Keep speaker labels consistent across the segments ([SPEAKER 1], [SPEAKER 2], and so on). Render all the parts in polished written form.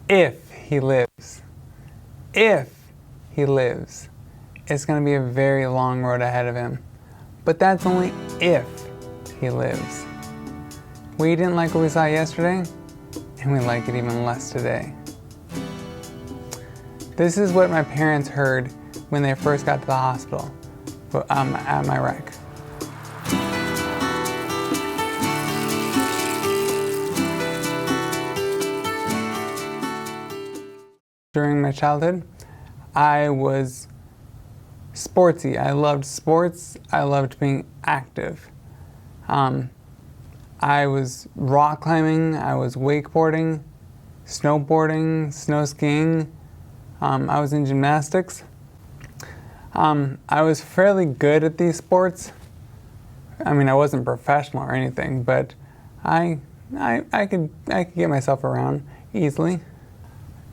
[SPEAKER 1] if he lives. If he lives. It's going to be a very long road ahead of him. But that's only if he lives. We didn't like what we saw yesterday, and we like it even less today. This is what my parents heard when they first got to the hospital at my wreck. During my childhood, I was sportsy. I loved sports. I loved being active. I was rock climbing. I was wakeboarding, snowboarding, snow skiing. I was in gymnastics. I was fairly good at these sports. I mean, I wasn't professional or anything, but I could get myself around easily.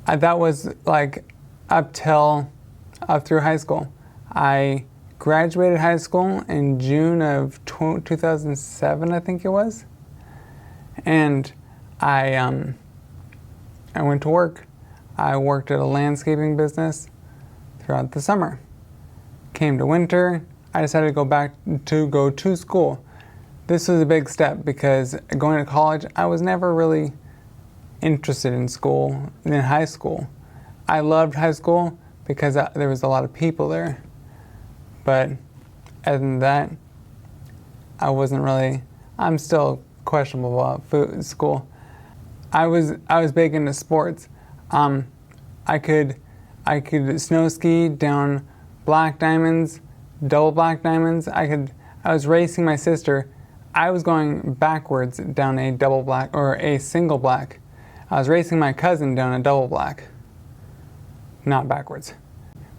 [SPEAKER 1] That was like up through high school. I graduated high school in June of 2007, I think it was. And I went to work. I worked at a landscaping business throughout the summer. Came to winter, I decided to go to school. This was a big step because going to college, I was never really interested in school, in high school. I loved high school because there was a lot of people there. But other than that, I'm still questionable about school. I was big into sports. I could snow ski down black diamonds, double black diamonds. I was racing my sister. I was going backwards down a double black or a single black. I was racing my cousin down a double black, not backwards.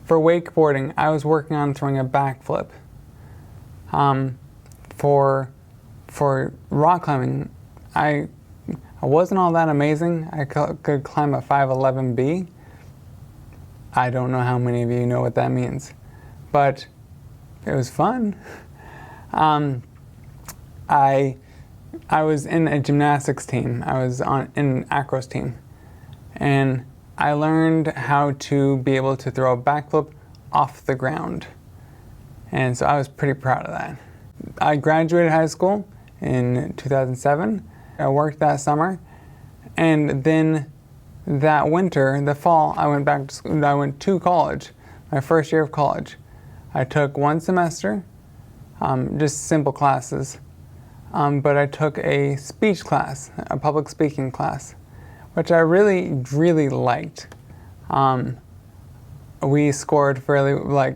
[SPEAKER 1] For wakeboarding, I was working on throwing a backflip. For rock climbing, I wasn't all that amazing. I could climb a 511B. I don't know how many of you know what that means, but it was fun. I was in a gymnastics team. I was in an acros team, and I learned how to be able to throw a backflip off the ground, and so I was pretty proud of that. I graduated high school in 2007. I worked that summer, and then that winter, the fall, I went back to school. I went to college, my first year of college. I took one semester, just simple classes, but I took a speech class, a public speaking class, which I really, really liked. We scored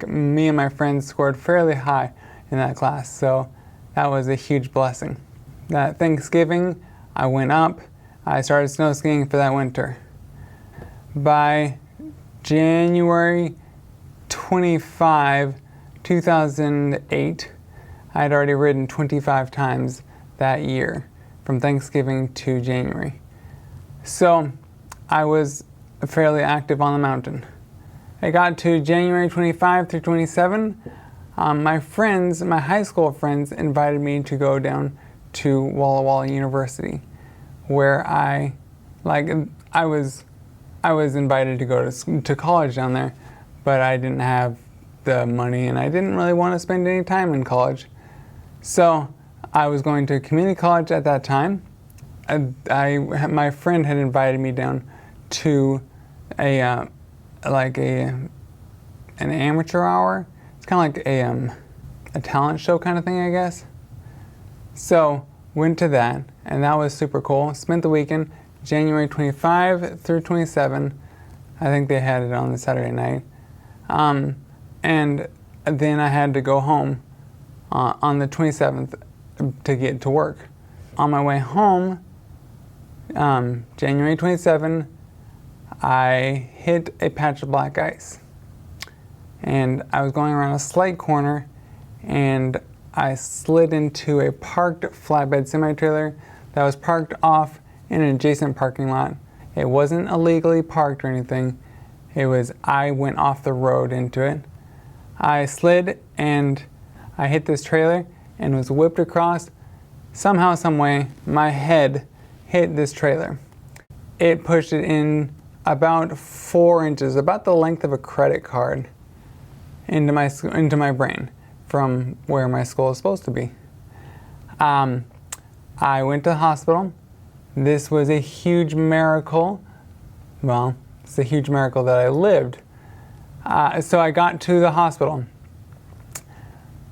[SPEAKER 1] me and my friends scored fairly high in that class, so that was a huge blessing. That Thanksgiving, I went up. I started snow skiing for that winter. By January 25, 2008, I had already ridden 25 times that year, from Thanksgiving to January. So I was fairly active on the mountain. I got to January 25 through 27. My high school friends invited me to go down to Walla Walla University, where I was invited to go to college down there, but I didn't have the money and I didn't really want to spend any time in college. So I was going to community college at that time. My friend had invited me down to an amateur hour. It's kind of like a talent show kind of thing, I guess. So went to that, and that was super cool. Spent the weekend, January 25 through 27. I think they had it on the Saturday night. And then I had to go home on the 27th to get to work. On my way home, January 27, I hit a patch of black ice. And I was going around a slight corner, and I slid into a parked flatbed semi-trailer that was parked off in an adjacent parking lot. It wasn't illegally parked or anything. I went off the road into it. I slid and I hit this trailer and was whipped across. Somehow, some way, my head hit this trailer. It pushed it in about 4 inches, about the length of a credit card, into my brain from where my skull is supposed to be. I went to the hospital. This was a huge miracle. Well, it's a huge miracle that I lived. So I got to the hospital.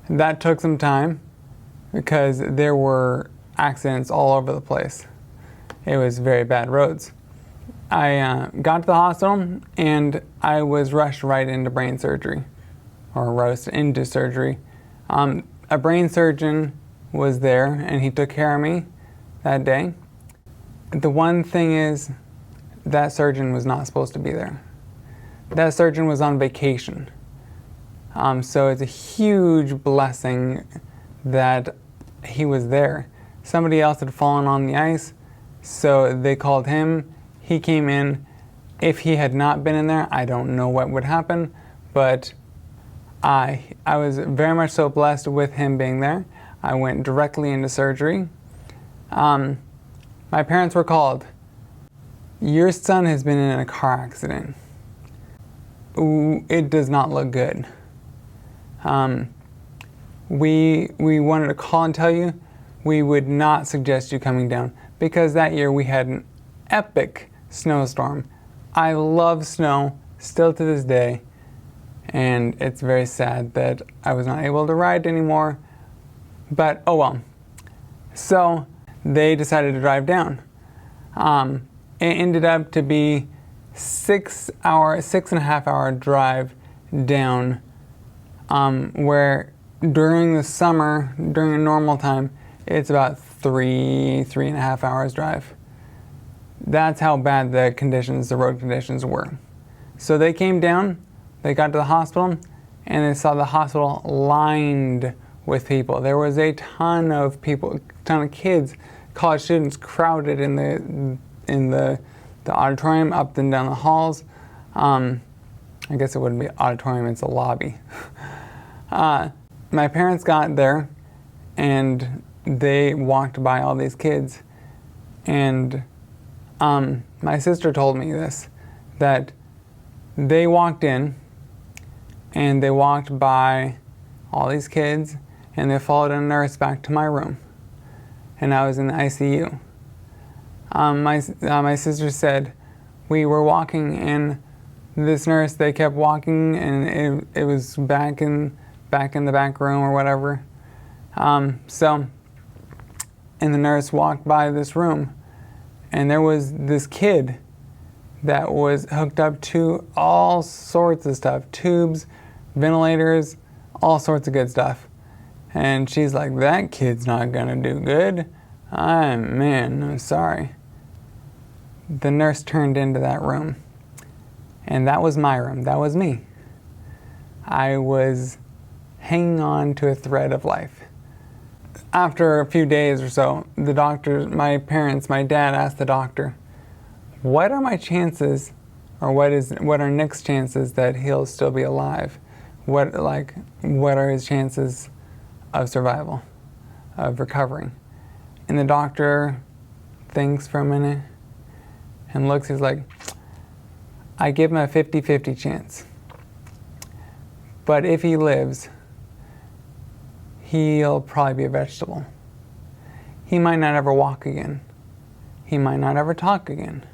[SPEAKER 1] That took some time because there were accidents all over the place. It was very bad roads. I got to the hospital and I was rushed right into brain surgery, or rushed into surgery. A brain surgeon was there and he took care of me that day. The one thing is, that surgeon was not supposed to be there. That surgeon was on vacation. So it's a huge blessing that he was there. Somebody else had fallen on the ice, so they called him. He came in. If he had not been in there, I don't know what would happen, but I was very much so blessed with him being there. I went directly into surgery. My parents were called. Your son has been in a car accident. Ooh, it does not look good. We wanted to call and tell you we would not suggest you coming down, because that year we had an epic snowstorm. I love snow still to this day, and it's very sad that I was not able to ride anymore, but oh well. So they decided to drive down. It ended up to be 6.5 hour drive down, where during the summer, during a normal time, it's about 3.5 hours drive. That's how bad the road conditions were. So they came down, they got to the hospital, and they saw the hospital lined with people. There was a ton of people, a ton of kids, college students crowded in the auditorium, up and down the halls. I guess it wouldn't be auditorium, it's a lobby. My parents got there and they walked by all these kids, and my sister told me this, that they walked in and they walked by all these kids and they followed a nurse back to my room, and I was in the ICU. My sister said we were walking and this nurse, they kept walking and it was back in the back room or whatever. And the nurse walked by this room and there was this kid that was hooked up to all sorts of stuff, tubes, ventilators, all sorts of good stuff. And she's like, that kid's not gonna do good. I'm sorry. The nurse turned into that room, and that was my room, that was me. I was hanging on to a thread of life. After a few days or so, the doctor, my dad asked the doctor, what are my chances, or what are Nick's chances that he'll still be alive? What are his chances of survival, of recovering? And the doctor thinks for a minute and looks, he's like, I give him a 50-50 chance. But if he lives, he'll probably be a vegetable. He might not ever walk again. He might not ever talk again.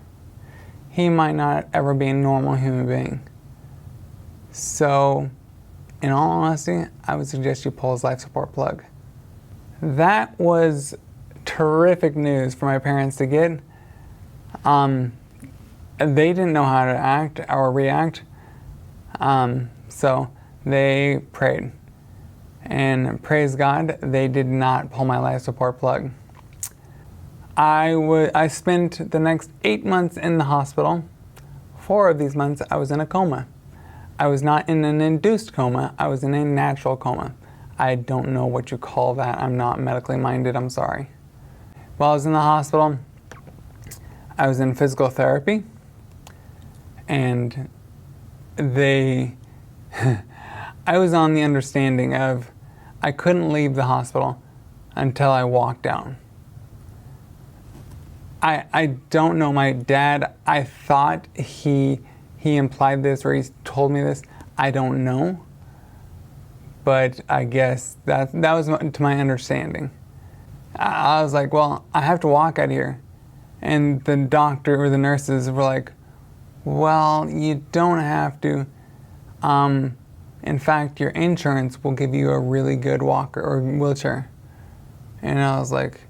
[SPEAKER 1] He might not ever be a normal human being. So, in all honesty, I would suggest you pull his life support plug. That was terrific news for my parents to get. They didn't know how to act or react, so they prayed. And praise God, they did not pull my life support plug. I spent the next 8 months in the hospital. 4 of these months I was in a coma. I was not in an induced coma, I was in a natural coma. I don't know what you call that. I'm not medically minded, I'm sorry. While I was in the hospital, I was in physical therapy, and I was on the understanding of I couldn't leave the hospital until I walked out. I don't know. My dad, I thought he implied this or he told me this. I don't know. But I guess that was to my understanding. I was like, well, I have to walk out of here. And the doctor or the nurses were like, well, you don't have to. In fact, your insurance will give you a really good walker or wheelchair. And I was like,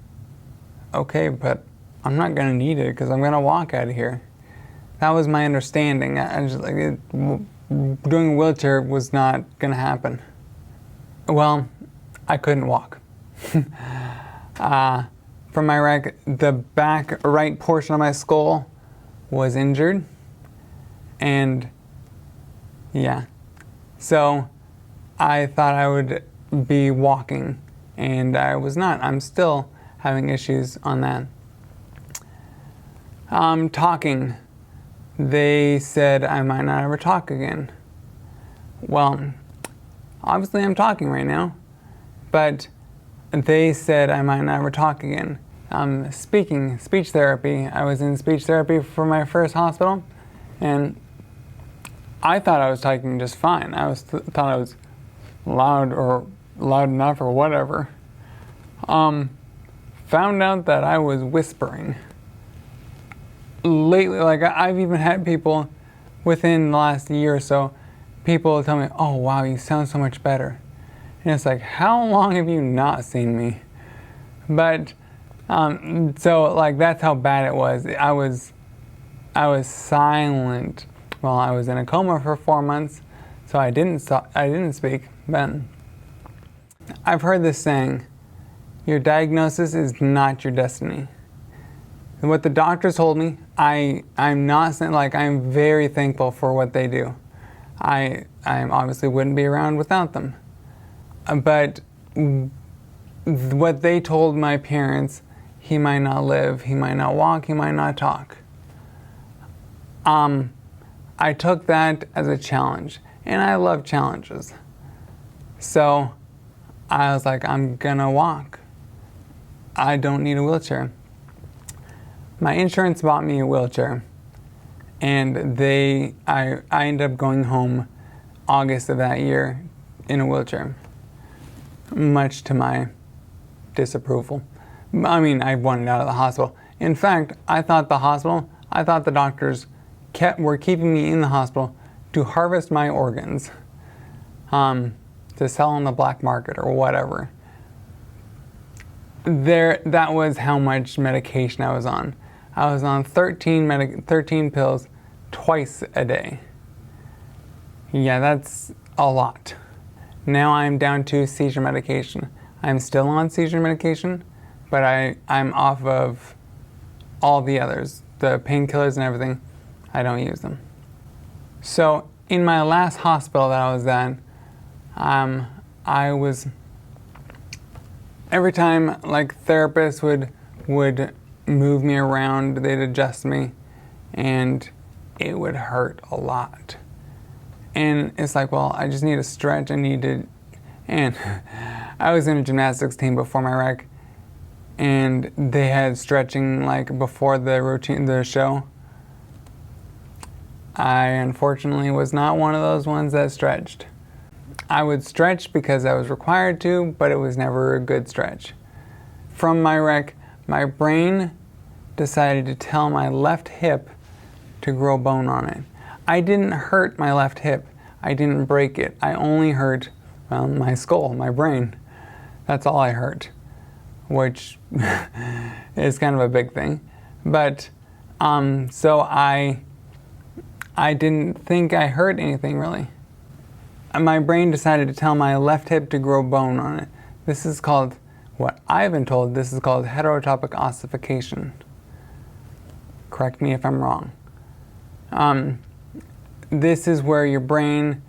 [SPEAKER 1] okay, but I'm not gonna need it because I'm gonna walk out of here. That was my understanding. I was like, doing a wheelchair was not gonna happen. Well, I couldn't walk. From my wreck, the back right portion of my skull was injured. And yeah, so I thought I would be walking, and I was not. I'm still having issues on that. Talking, they said I might not ever talk again. Well, obviously I'm talking right now, but they said I might not ever talk again. Speech therapy. I was in speech therapy for my first hospital, and I thought I was talking just fine. Thought I was loud enough or whatever. Found out that I was whispering. Lately, like I've even had people within the last year or so, people tell me, oh wow, you sound so much better. And it's like, how long have you not seen me? But, so like that's how bad it was. I was silent. Well, I was in a coma for 4 months, so I didn't speak. But I've heard this saying, your diagnosis is not your destiny. And what the doctors told me, I'm not saying, like, I'm very thankful for what they do. I obviously wouldn't be around without them. But what they told my parents, he might not live, he might not walk, he might not talk. I took that as a challenge, and I love challenges. So I was like, I'm gonna walk. I don't need a wheelchair. My insurance bought me a wheelchair, and I ended up going home August of that year in a wheelchair, much to my disapproval. I mean, I wanted out of the hospital. In fact, I thought the doctors were keeping me in the hospital to harvest my organs, to sell on the black market or whatever. That was how much medication I was on. I was on 13 pills twice a day. Yeah, that's a lot. Now I'm down to seizure medication. I'm still on seizure medication, but I'm off of all the others, the painkillers and everything. I don't use them. So in my last hospital that I was at, I was, every time like therapists would move me around, they'd adjust me, and it would hurt a lot. And it's like, well, I just need to stretch, and I was in a gymnastics team before my wreck, and they had stretching like before the show. I unfortunately was not one of those ones that stretched. I would stretch because I was required to, but it was never a good stretch. From my wreck, my brain decided to tell my left hip to grow bone on it. I didn't hurt my left hip. I didn't break it. I only hurt, well, my skull, my brain. That's all I hurt, which is kind of a big thing. But, so I didn't think I hurt anything really. My brain decided to tell my left hip to grow bone on it. This is called, what I've been told, this is called heterotopic ossification. Correct me if I'm wrong. This is where your brain,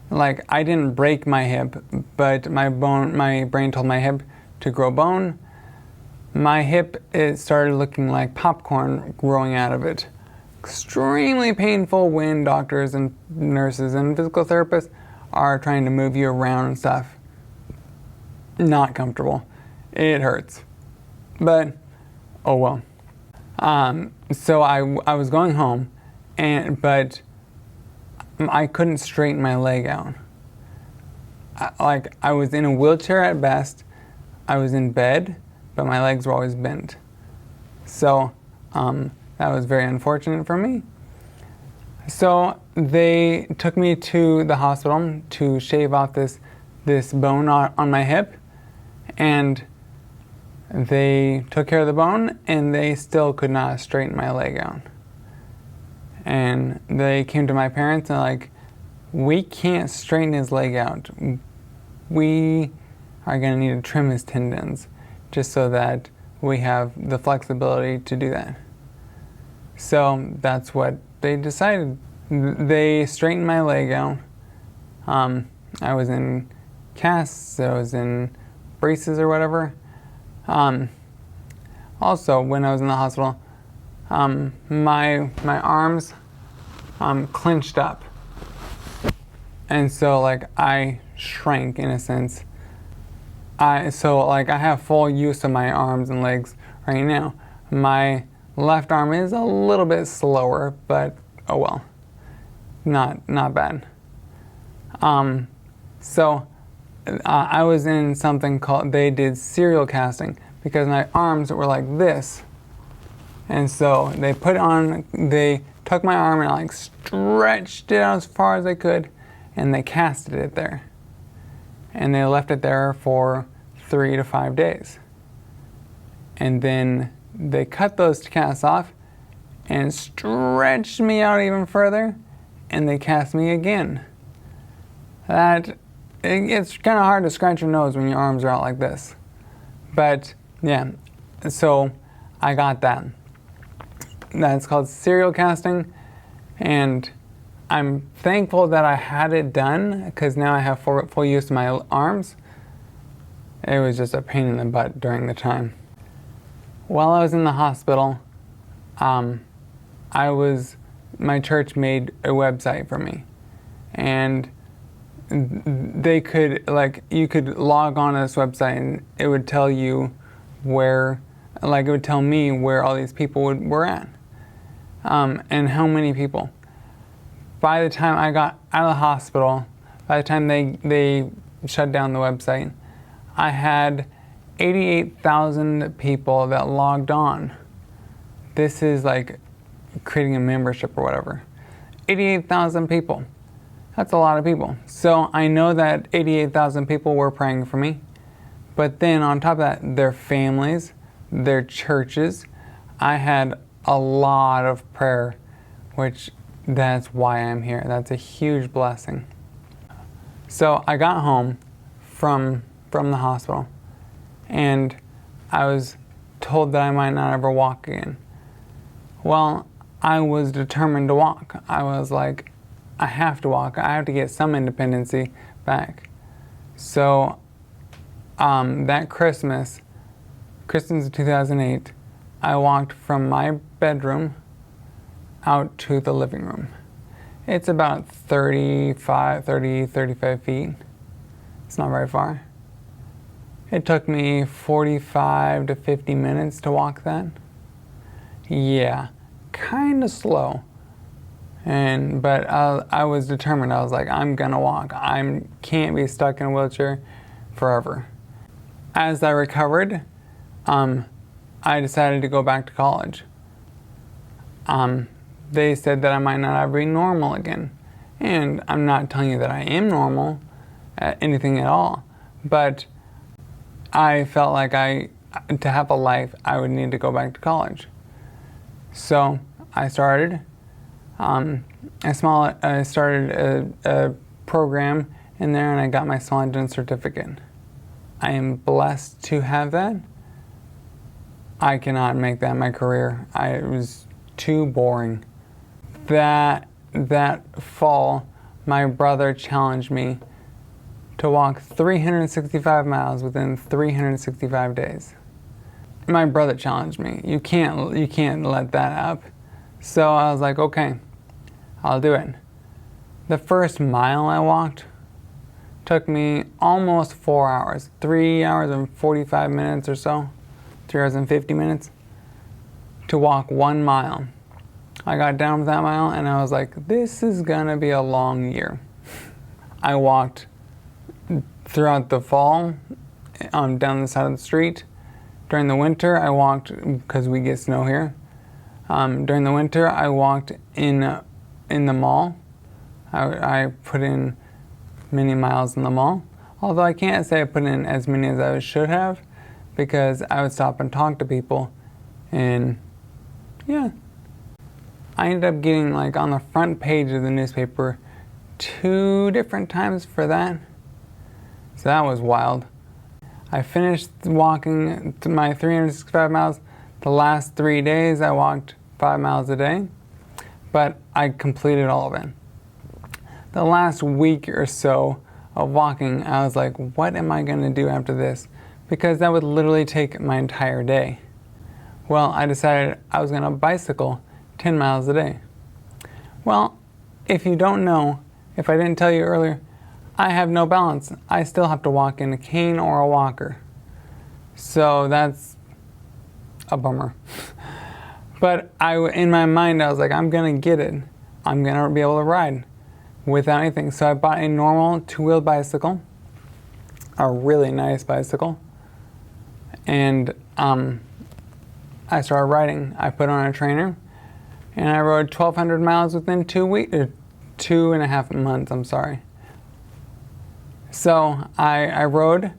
[SPEAKER 1] like, I didn't break my hip, but my brain told my hip to grow bone. My hip, it started looking like popcorn growing out of it. Extremely painful when doctors and nurses and physical therapists are trying to move you around and stuff. Not comfortable. It hurts. But, oh well. So I was going home, but I couldn't straighten my leg out. I was in a wheelchair at best. I was in bed, but my legs were always bent. So that was very unfortunate for me. So they took me to the hospital to shave off this bone on my hip, and they took care of the bone, and they still could not straighten my leg out. And they came to my parents and like, we can't straighten his leg out. We are going to need to trim his tendons just so that we have the flexibility to do that. So that's what they decided. They straightened my leg out. I was in casts, I was in braces or whatever. Also, when I was in the hospital, my arms clenched up. And so like I shrank in a sense. I have full use of my arms and legs right now. My left arm is a little bit slower, but oh well, not bad. So I was in something called, they did serial casting because my arms were like this. And so they took my arm and like stretched it out as far as they could, and they casted it there. And they left it there for 3 to 5 days. And then they cut those casts off and stretched me out even further, and they cast me again. It's kind of hard to scratch your nose when your arms are out like this. But yeah, so I got that. That's called serial casting, and I'm thankful that I had it done because now I have full use of my arms. It was just a pain in the butt during the time. While I was in the hospital, my church made a website for me, and you could log on to this website and it would tell you it would tell me where all these people were at, and how many people. By the time I got out of the hospital, by the time they shut down the website, I had 88,000 people that logged on. This is like creating a membership or whatever. 88,000 people. That's a lot of people. So I know that 88,000 people were praying for me. But then on top of that, their families, their churches. I had a lot of prayer, which that's why I'm here. That's a huge blessing. So I got home from the hospital, and I was told that I might not ever walk again. Well, I was determined to walk. I was like, I have to walk. I have to get some independency back. So that Christmas of 2008, I walked from my bedroom out to the living room. It's about 35 feet. It's not very far. It took me 45 to 50 minutes to walk that. Yeah, kind of slow. But I was determined. I was like, I'm gonna walk. I can't be stuck in a wheelchair forever. As I recovered, I decided to go back to college. They said that I might not ever be normal again. And I'm not telling you that I am normal at anything at all. But I felt like to have a life, I would need to go back to college. So I started. I started a program in there, and I got my small engine certificate. I am blessed to have that. I cannot make that my career. It was too boring. That fall, my brother challenged me to walk 365 miles within 365 days. My brother challenged me. You can't let that up. So I was like, okay, I'll do it. The first mile I walked took me almost 4 hours, 3 hours and 45 minutes or so, 3 hours and 50 minutes. to walk 1 mile. I got down with that mile and I was like, this is gonna be a long year. I walked throughout the fall down the side of the street. During the winter, I walked, because we get snow here. During the winter, I walked in the mall. I put in many miles in the mall. Although I can't say I put in as many as I should have, because I would stop and talk to people, and yeah. I ended up getting like on the front page of the newspaper 2 different times for that. So that was wild. I finished walking my 365 miles. The last 3 days I walked 5 miles a day, but I completed all of it. The last week or so of walking, I was like, what am I gonna do after this? Because that would literally take my entire day. Well, I decided I was gonna bicycle 10 miles a day. Well, if you don't know, if I didn't tell you earlier, I have no balance. I still have to walk in a cane or a walker. So that's a bummer. But in my mind, I was like, I'm gonna get it. I'm gonna be able to ride without anything. So I bought a normal 2-wheel bicycle, a really nice bicycle, and I started riding. I put on a trainer, and I rode 1,200 miles within 2.5 months, I'm sorry. So I rode,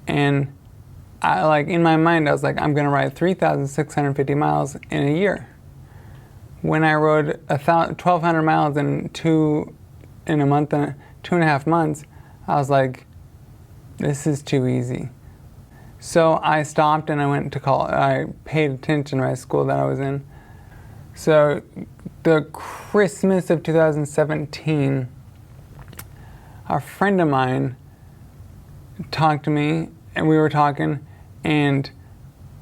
[SPEAKER 1] and in my mind, I was like, I'm gonna ride 3,650 miles in a year. When I rode 1,200 miles in a month and 2.5 months, I was like, this is too easy. So I stopped and I went to college. I paid attention to my school that I was in. So the Christmas of 2017, a friend of mine talked to me, and we were talking, and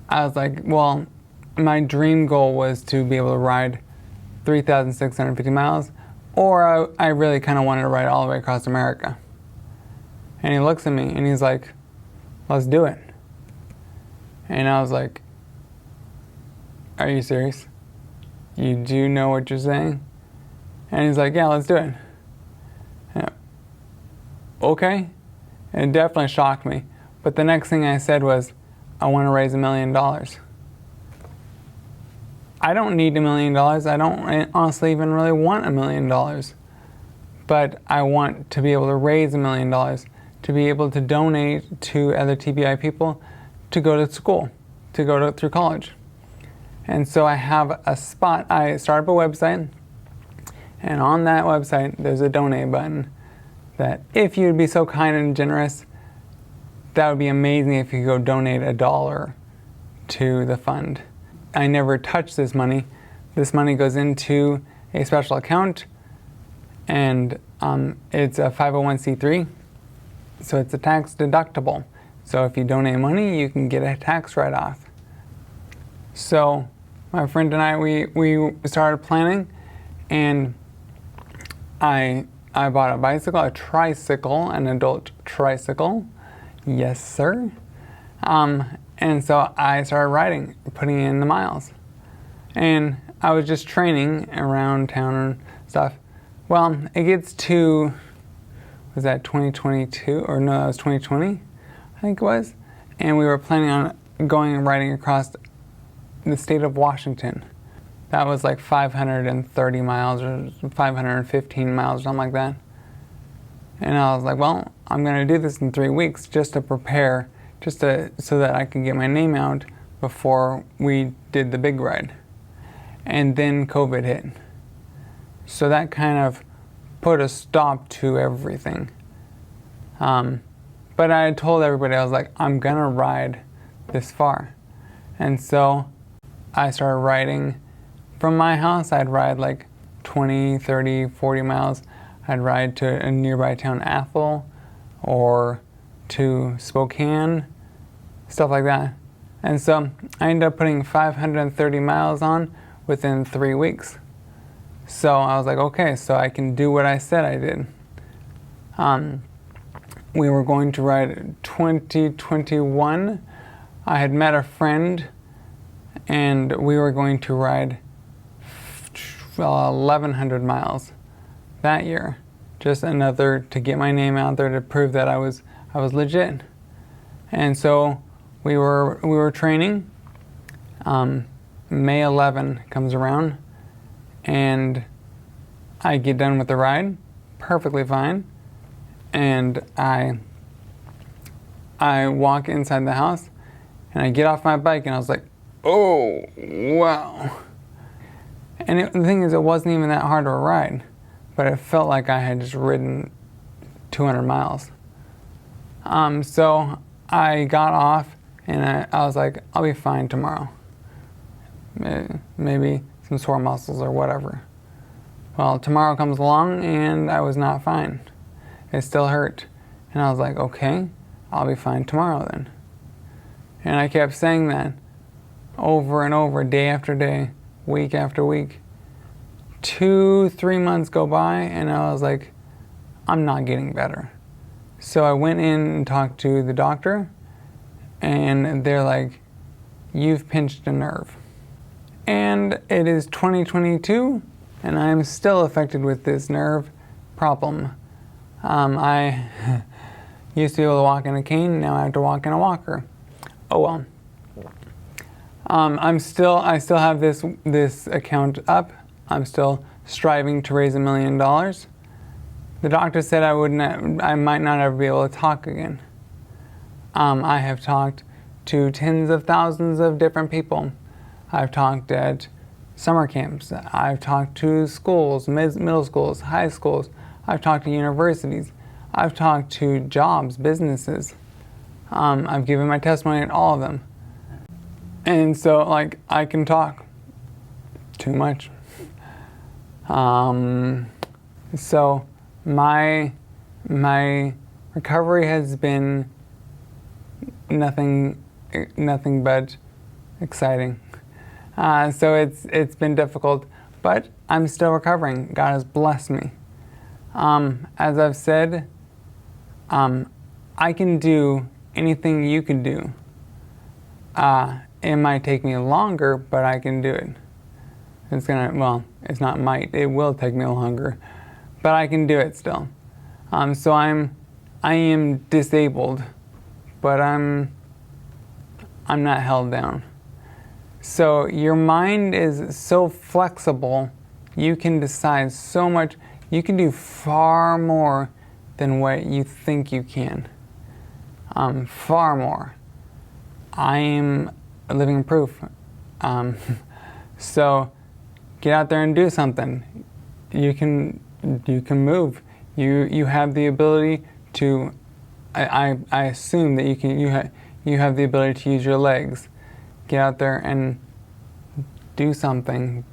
[SPEAKER 1] I was like, well, my dream goal was to be able to ride 3,650 miles, or I really kind of wanted to ride all the way across America. And he looks at me and he's like, let's do it. And I was like, are you serious? You do know what you're saying? And he's like, yeah, let's do it. Yeah. Okay. And it definitely shocked me. But the next thing I said was, I want to raise $1 million. I don't need $1 million. I don't honestly even really want $1 million. But I want to be able to raise $1 million, to be able to donate to other TBI people to go to school, to go through college. And so I have a spot. I started up a website, and on that website there's a donate button that, if you'd be so kind and generous, that would be amazing if you could go donate $1 to the fund. I never touch this money. This money goes into a special account, and it's a 501c3, so it's a tax deductible. So if you donate money, you can get a tax write-off. So my friend and I, we started planning, and I bought a bicycle, a tricycle, an adult tricycle. Yes, sir. And so I started riding, putting in the miles. And I was just training around town and stuff. Well, it gets to, was that 2022? Or no, that was 2020, I think it was. And we were planning on going and riding across the state of Washington. That was like 530 miles or 515 miles or something like that. And I was like, well, I'm gonna do this in 3 weeks just to prepare, so that I could get my name out before we did the big ride. And then COVID hit. So that kind of put a stop to everything. But I had told everybody, I was like, I'm gonna ride this far. And so I started riding. From my house, I'd ride like 20, 30, 40 miles. I'd ride to a nearby town, Athol, or to Spokane, stuff like that. And so I ended up putting 530 miles on within 3 weeks. So I was like, okay, so I can do what I said I did. We were going to ride 2021. I had met a friend and we were going to ride 1,100 miles that year. Just another to get my name out there to prove that I was legit. And so we were training. May 11 comes around, and I get done with the ride, perfectly fine, and I walk inside the house, and I get off my bike, and I was like, oh, wow. And the thing is, it wasn't even that hard of a ride, but it felt like I had just ridden 200 miles. So I got off, and I was like, I'll be fine tomorrow. Maybe some sore muscles or whatever. Well, tomorrow comes along, and I was not fine. It still hurt. And I was like, okay, I'll be fine tomorrow then. And I kept saying that over and over, day after day, week after week. 2-3 months go by, and I was like, I'm not getting better. So I went in and talked to the doctor, and they're like, you've pinched a nerve. And it is 2022, and I'm still affected with this nerve problem. I used to be able to walk in a cane, now I have to walk in a walker. Oh well. I still have this account up. I'm still striving to raise $1 million. The doctor said I might not ever be able to talk again. I have talked to tens of thousands of different people. I've talked at summer camps. I've talked to schools, middle schools, high schools. I've talked to universities. I've talked to jobs, businesses. I've given my testimony at all of them. And so, like, I can talk too much. So my recovery has been nothing but exciting. So it's been difficult, but I'm still recovering. God has blessed me. As I've said, I can do anything you can do. It might take me longer, but I can do it. It's not might, it will take me longer, but I can do it still. So I am disabled, but I'm not held down. So your mind is so flexible, you can decide so much, you can do far more than what you think you can. Far more. I am living proof. So get out there and do something. You can move. You have the ability to. I assume that you have the ability to use your legs. Get out there and do something.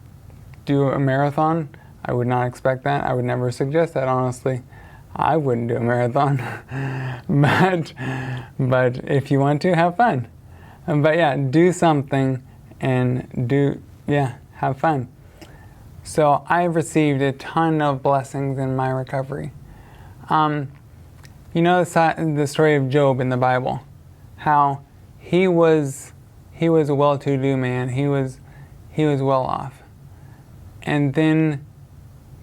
[SPEAKER 1] Do a marathon. I would not expect that. I would never suggest that, honestly. I wouldn't do a marathon. but if you want to, have fun. But yeah, do something and have fun. So I've received a ton of blessings in my recovery. You know the story of Job in the Bible, how he was a well-to-do man. He was well off, and then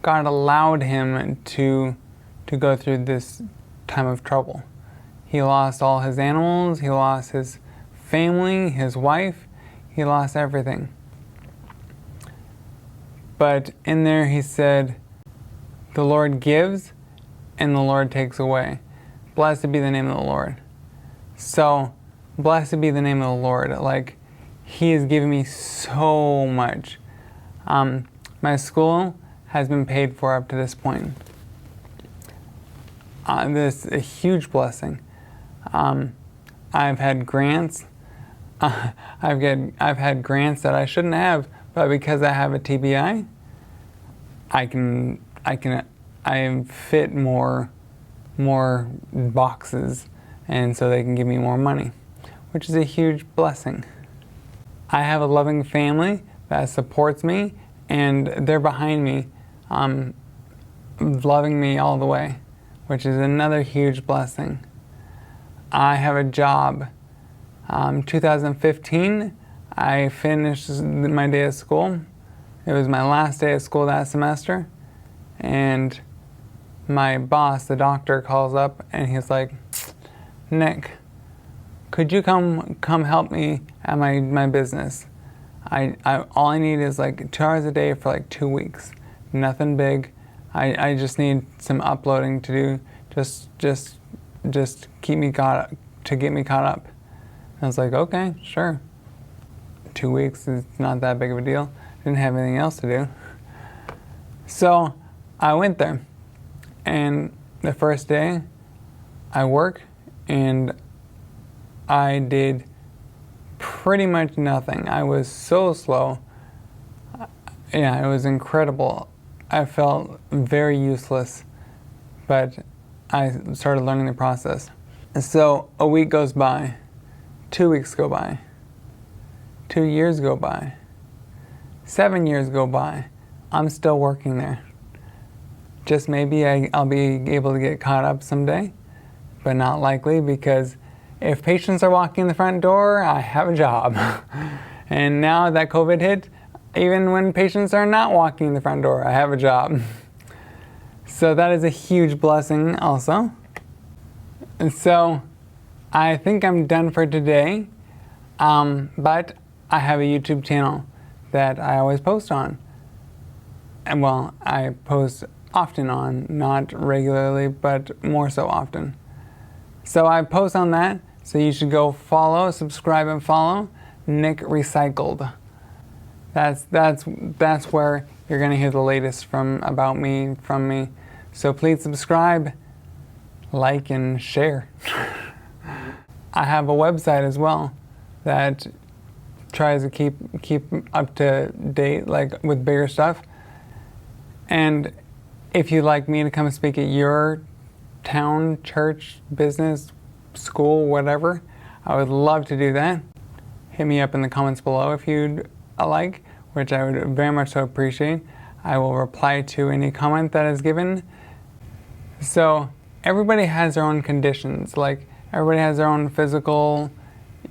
[SPEAKER 1] God allowed him to go through this time of trouble. He lost all his animals. He lost his family, his wife. He lost everything. But in there he said, the Lord gives and the Lord takes away. Blessed be the name of the Lord. So, blessed be the name of the Lord. Like, He has given me so much. My school has been paid for up to this point. This is a huge blessing. I've had grants. I've had grants that I shouldn't have, but because I have a TBI, I fit more boxes, and so they can give me more money, which is a huge blessing. I have a loving family that supports me, and they're behind me, loving me all the way, which is another huge blessing. I have a job. 2015, I finished my day of school. It was my last day of school that semester, and my boss, the doctor, calls up and he's like, Nick, could you come help me at my business? All I need is like 2 hours a day for like 2 weeks. Nothing big. I just need some uploading to do. Just keep me caught up. I was like, okay, sure. 2 weeks is not that big of a deal. Didn't have anything else to do. So I went there, and the first day I worked, and I did pretty much nothing. I was so slow. Yeah, it was incredible. I felt very useless, but I started learning the process. And so a week goes by, 2 weeks go by, 2 years go by, 7 years go by. I'm still working there. Just maybe I'll be able to get caught up someday, but not likely, because if patients are walking in the front door, I have a job. And now that COVID hit, even when patients are not walking in the front door, I have a job. So that is a huge blessing also. And so I think I'm done for today, but I have a YouTube channel that I always post on. And well, I post often on, not regularly, but more so often. So I post on that, so you should go subscribe and follow Nick Recycled. That's where you're gonna hear the latest from me. So please subscribe, like, and share. I have a website as well that tries to keep up to date, like with bigger stuff. And if you'd like me to come speak at your town, church, business, school, whatever, I would love to do that. Hit me up in the comments below if you'd like, which I would very much so appreciate. I will reply to any comment that is given. So everybody has their own conditions. Like, everybody has their own physical.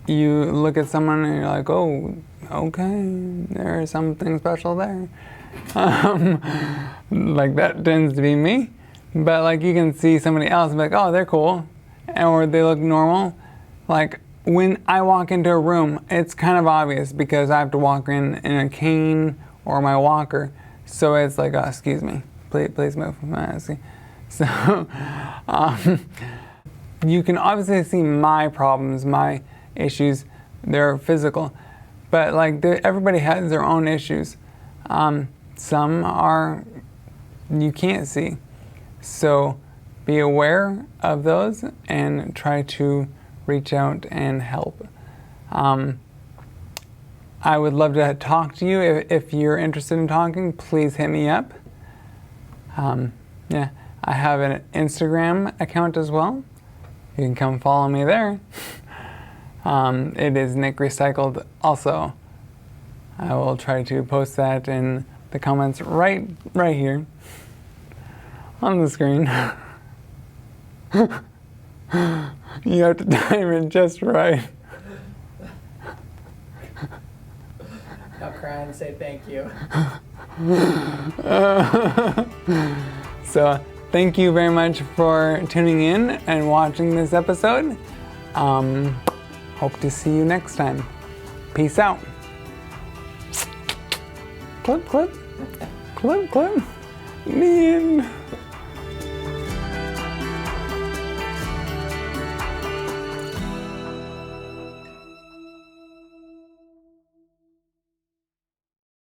[SPEAKER 1] You look at someone and you're like, oh, okay, there's something special there. Like, that tends to be me. But like, you can see somebody else and be like, oh, they're cool, or they look normal. Like, when I walk into a room, it's kind of obvious because I have to walk in a cane or my walker. So it's like, oh, excuse me, please move. So you can obviously see my problems, my issues. They're physical, but like, everybody has their own issues. Some are you can't see. So be aware of those and try to reach out and help. I would love to talk to you. If you're interested in talking, please hit me up. Yeah, I have an Instagram account as well. You can come follow me there. It is Nick Recycled also. I will try to post that in the comments right here on the screen. You have to time it just right.
[SPEAKER 2] Now cry and say thank you.
[SPEAKER 1] So thank you very much for tuning in and watching this episode. Hope to see you next time. Peace out. Clip. Man.